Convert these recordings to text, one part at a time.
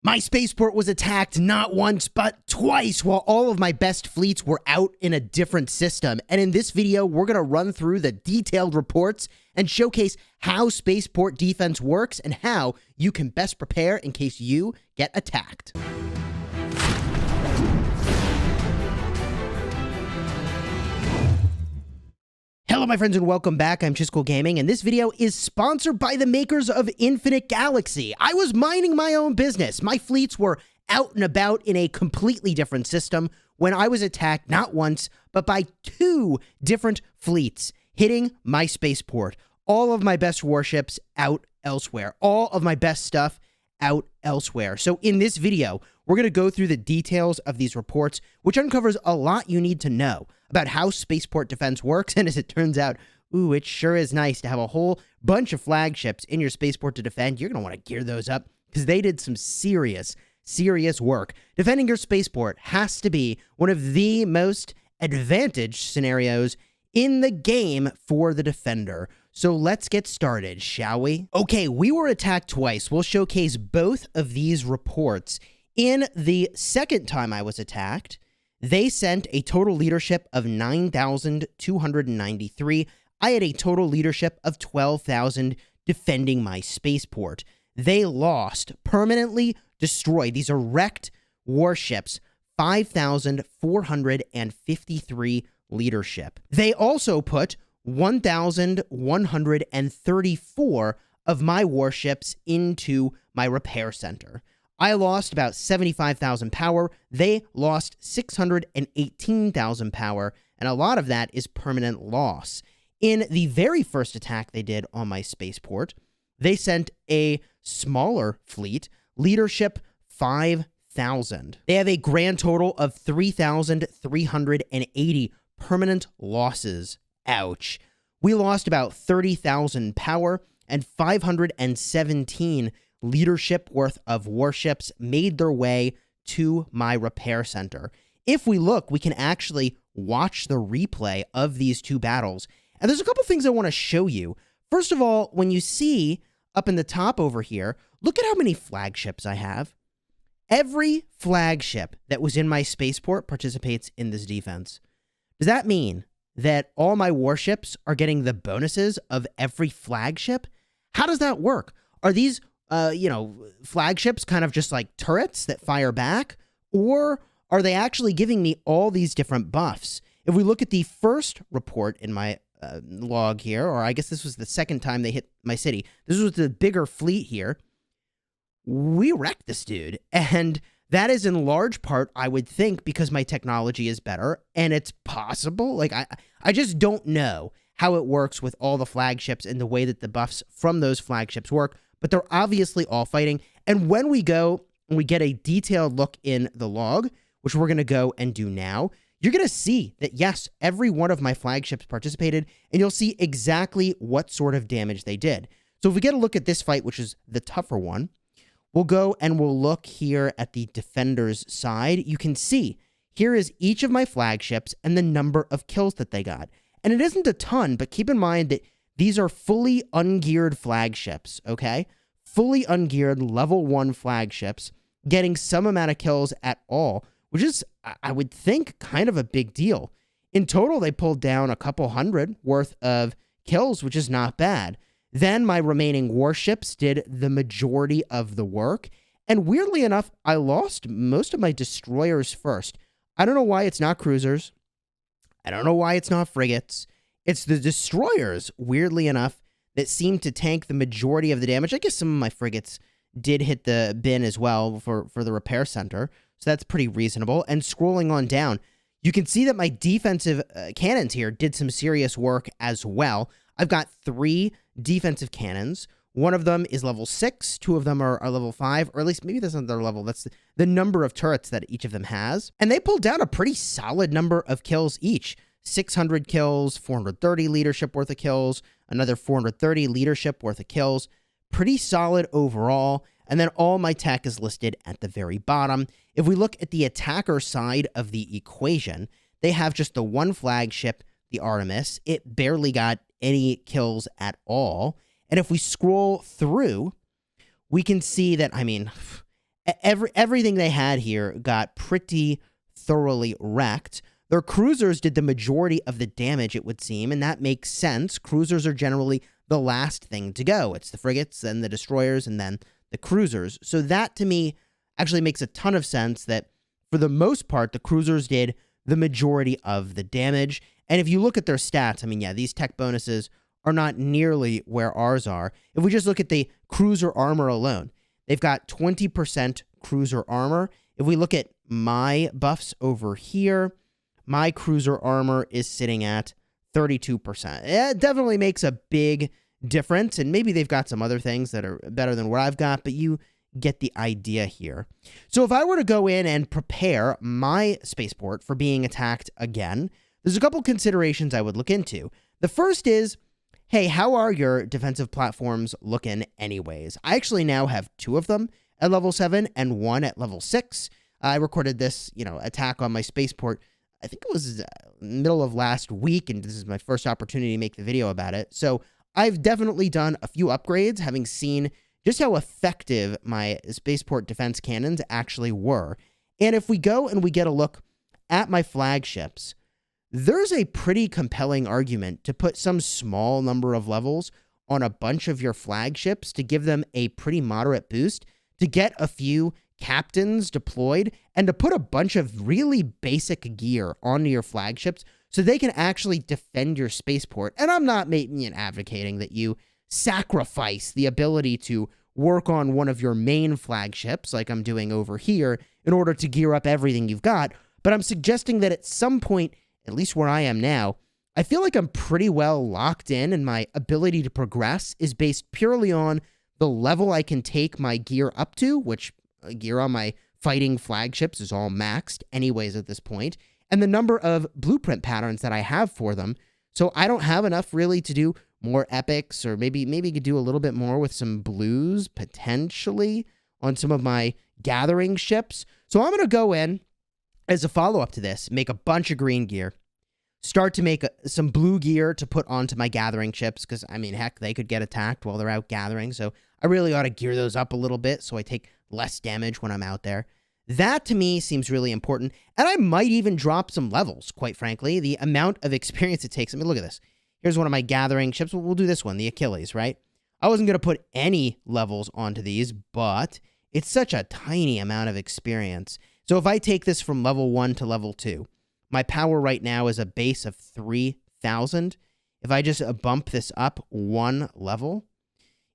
My spaceport was attacked not once, but twice while all of my best fleets were out in a different system. And in this video, we're going to run through the detailed reports and showcase how spaceport defense works and how you can best prepare in case you get attacked. Hello, my friends, and welcome back. I'm Chisgule Gaming, and this video is sponsored by the makers of Infinite Galaxy. I was minding my own business. My fleets were out and about in a completely different system when I was attacked not once, but by two different fleets hitting my spaceport. All of my best warships out elsewhere. All of my best stuff out elsewhere. So in this video, we're going to go through the details of these reports, which uncovers a lot you need to know about how spaceport defense works. And as it turns out, ooh, it sure is nice to have a whole bunch of flagships in your spaceport to defend. You're going to want to gear those up because they did some serious work. Defending your spaceport has to be one of the most advantaged scenarios in the game for the defender. So let's get started, shall we? Okay, we were attacked twice. We'll showcase both of these reports. In the second time I was attacked, they sent a total leadership of 9,293. I had a total leadership of 12,000 defending my spaceport. They lost, permanently destroyed. These are wrecked warships, 5,453 leadership. They also put 1,134 of my warships into my repair center. I lost about 75,000 power. They lost 618,000 power, and a lot of that is permanent loss. In the very first attack they did on my spaceport, they sent a smaller fleet, leadership 5,000. They have a grand total of 3,380 permanent losses. Ouch. We lost about 30,000 power, and 517 leadership worth of warships made their way to my repair center. If we look, we can actually watch the replay of these two battles. And there's a couple things I want to show you. First of all, when you see up in the top over here, look at how many flagships I have. Every flagship that was in my spaceport participates in this defense. Does that mean that all my warships are getting the bonuses of every flagship? How does that work? Are these flagships kind of just like turrets that fire back? Or are they actually giving me all these different buffs? If we look at the first report in my log here, or I guess this was the second time they hit my city. This was the bigger fleet here. We wrecked this dude. And that is in large part, I would think, because my technology is better. And it's possible. Like, I just don't know how it works with all the flagships and the way that the buffs from those flagships work. But they're obviously all fighting. And when we go and we get a detailed look in the log, which we're going to go and do now, you're going to see that, yes, every one of my flagships participated, and you'll see exactly what sort of damage they did. So if we get a look at this fight, which is the tougher one, we'll go and we'll look here at the defender's side. You can see here is each of my flagships and the number of kills that they got. And it isn't a ton, but keep in mind that these are fully ungeared flagships, okay? Fully ungeared level 1 flagships getting some amount of kills at all, which is, I would think, kind of a big deal. In total, they pulled down a couple hundred worth of kills, which is not bad. Then my remaining warships did the majority of the work. And weirdly enough, I lost most of my destroyers first. I don't know why it's not cruisers. I don't know why it's not frigates. It's the destroyers, weirdly enough, that seem to tank the majority of the damage. I guess some of my frigates did hit the bin as well for the repair center, so that's pretty reasonable. And scrolling on down, you can see that my defensive cannons here did some serious work as well. I've got 3 defensive cannons. One of them is level 6, 2 of them are level 5, or at least maybe that's not their level. That's the number of turrets that each of them has. And they pulled down a pretty solid number of kills each. 600 kills, 430 leadership worth of kills, another 430 leadership worth of kills. Pretty solid overall. And then all my tech is listed at the very bottom. If we look at the attacker side of the equation, they have just the one flagship, the Artemis. It barely got any kills at all. And if we scroll through, we can see that, I mean, Everything they had here got pretty thoroughly wrecked. Their cruisers did the majority of the damage, it would seem, and that makes sense. Cruisers are generally the last thing to go. It's the frigates, then the destroyers, and then the cruisers. So that, to me, actually makes a ton of sense that, for the most part, the cruisers did the majority of the damage. And if you look at their stats, I mean, yeah, these tech bonuses are not nearly where ours are. If we just look at the cruiser armor alone, they've got 20% cruiser armor. If we look at my buffs over here, my cruiser armor is sitting at 32%. It definitely makes a big difference, and maybe they've got some other things that are better than what I've got, but you get the idea here. So if I were to go in and prepare my spaceport for being attacked again, there's a couple considerations I would look into. The first is, hey, how are your defensive platforms looking anyways? I actually now have 2 of them at level 7 and 1 at level 6. I recorded this, attack on my spaceport, I think it was middle of last week, and this is my first opportunity to make the video about it. So I've definitely done a few upgrades, having seen just how effective my spaceport defense cannons actually were. And if we go and we get a look at my flagships, there's a pretty compelling argument to put some small number of levels on a bunch of your flagships to give them a pretty moderate boost, to get a few captains deployed, and to put a bunch of really basic gear onto your flagships so they can actually defend your spaceport. And I'm not advocating that you sacrifice the ability to work on one of your main flagships like I'm doing over here in order to gear up everything you've got, but I'm suggesting that at some point, at least where I am now, I feel like I'm pretty well locked in, and my ability to progress is based purely on the level I can take my gear up to, which gear on my fighting flagships is all maxed anyways at this point, and the number of blueprint patterns that I have for them. So I don't have enough really to do more epics, or maybe could do a little bit more with some blues potentially on some of my gathering ships. So I'm going to go in as a follow-up to this, make a bunch of green gear, start to make some blue gear to put onto my gathering ships, because, I mean, heck, they could get attacked while they're out gathering, so I really ought to gear those up a little bit so I take less damage when I'm out there. That, to me, seems really important, and I might even drop some levels, quite frankly. The amount of experience it takes. I mean, look at this. Here's one of my gathering ships. We'll do this one, the Achilles, right? I wasn't going to put any levels onto these, but it's such a tiny amount of experience. So if I take this from level 1 to level 2, my power right now is a base of 3,000. If I just bump this up 1 level,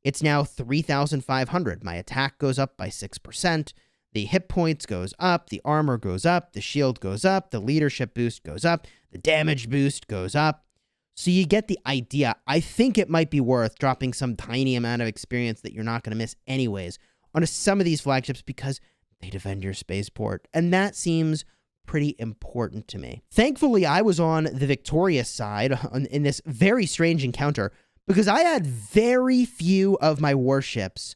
it's now 3,500. My attack goes up by 6%. The hit points goes up. The armor goes up. The shield goes up. The leadership boost goes up. The damage boost goes up. So you get the idea. I think it might be worth dropping some tiny amount of experience that you're not going to miss anyways onto some of these flagships, because they defend your spaceport, and that seems pretty important to me. Thankfully, I was on the victorious side in this very strange encounter, because I had very few of my warships,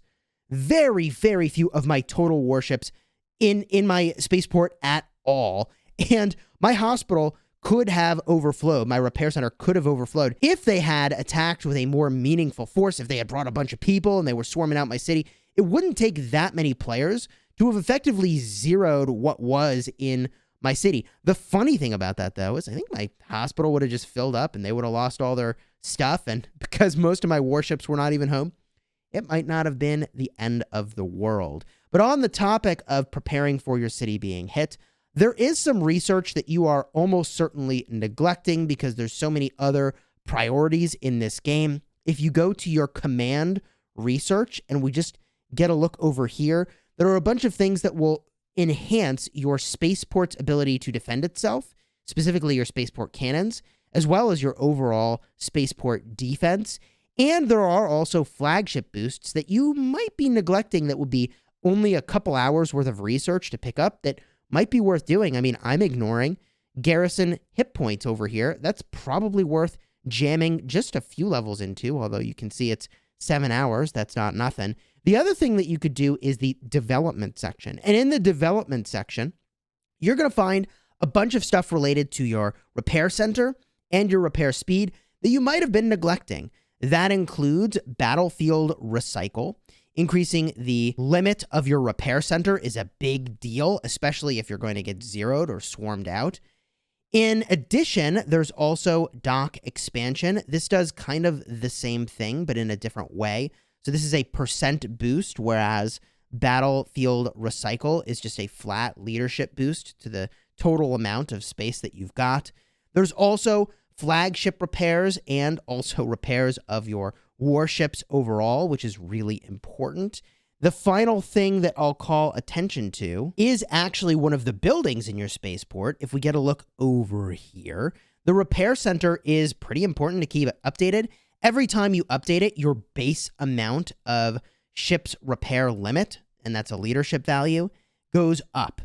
very few of my total warships in my spaceport at all, and my hospital could have overflowed. My repair center could have overflowed if they had attacked with a more meaningful force, if they had brought a bunch of people and they were swarming out my city. It wouldn't take that many players to have effectively zeroed what was in my city. The funny thing about that, though, is I think my hospital would have just filled up and they would have lost all their stuff, and because most of my warships were not even home, it might not have been the end of the world. But on the topic of preparing for your city being hit, there is some research that you are almost certainly neglecting because there's so many other priorities in this game. If you go to your command research and we just get a look over here, there are a bunch of things that will enhance your spaceport's ability to defend itself, specifically your spaceport cannons, as well as your overall spaceport defense. And there are also flagship boosts that you might be neglecting that would be only a couple hours worth of research to pick up that might be worth doing. I mean, I'm ignoring garrison hit points over here. That's probably worth jamming just a few levels into, although you can see it's 7 hours. That's not nothing. The other thing that you could do is the development section. And in the development section, you're going to find a bunch of stuff related to your repair center and your repair speed that you might have been neglecting. That includes battlefield recycle. Increasing the limit of your repair center is a big deal, especially if you're going to get zeroed or swarmed out. In addition, there's also dock expansion. This does kind of the same thing, but in a different way. So this is a % boost, whereas battlefield recycle is just a flat leadership boost to the total amount of space that you've got. There's also flagship repairs and also repairs of your warships overall, which is really important. The final thing that I'll call attention to is actually one of the buildings in your spaceport. If we get a look over here, the repair center is pretty important to keep it updated. Every time you update it, your base amount of ship's repair limit, and that's a leadership value, goes up.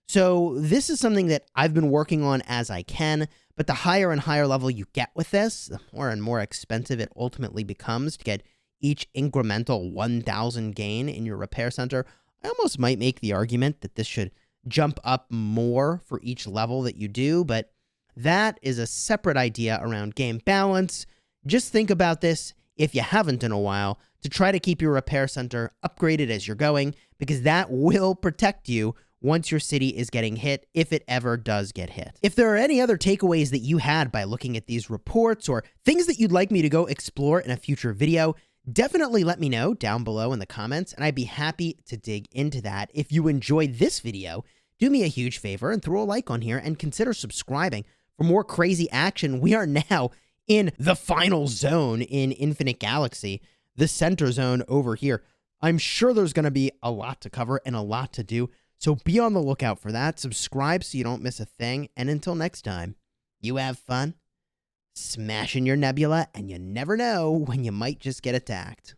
So this is something that I've been working on as I can, but the higher and higher level you get with this, the more and more expensive it ultimately becomes to get each incremental 1,000 gain in your repair center. I almost might make the argument that this should jump up more for each level that you do, but that is a separate idea around game balance. Just think about this, if you haven't in a while, to try to keep your repair center upgraded as you're going, because that will protect you once your city is getting hit, if it ever does get hit. If there are any other takeaways that you had by looking at these reports or things that you'd like me to go explore in a future video, definitely let me know down below in the comments, and I'd be happy to dig into that. If you enjoyed this video, do me a huge favor and throw a like on here and consider subscribing for more crazy action. We are now in the final zone in Infinite Galaxy, the center zone over here. I'm sure there's going to be a lot to cover and a lot to do, so be on the lookout for that. Subscribe so you don't miss a thing, and until next time, you have fun smashing your nebula, and you never know when you might just get attacked.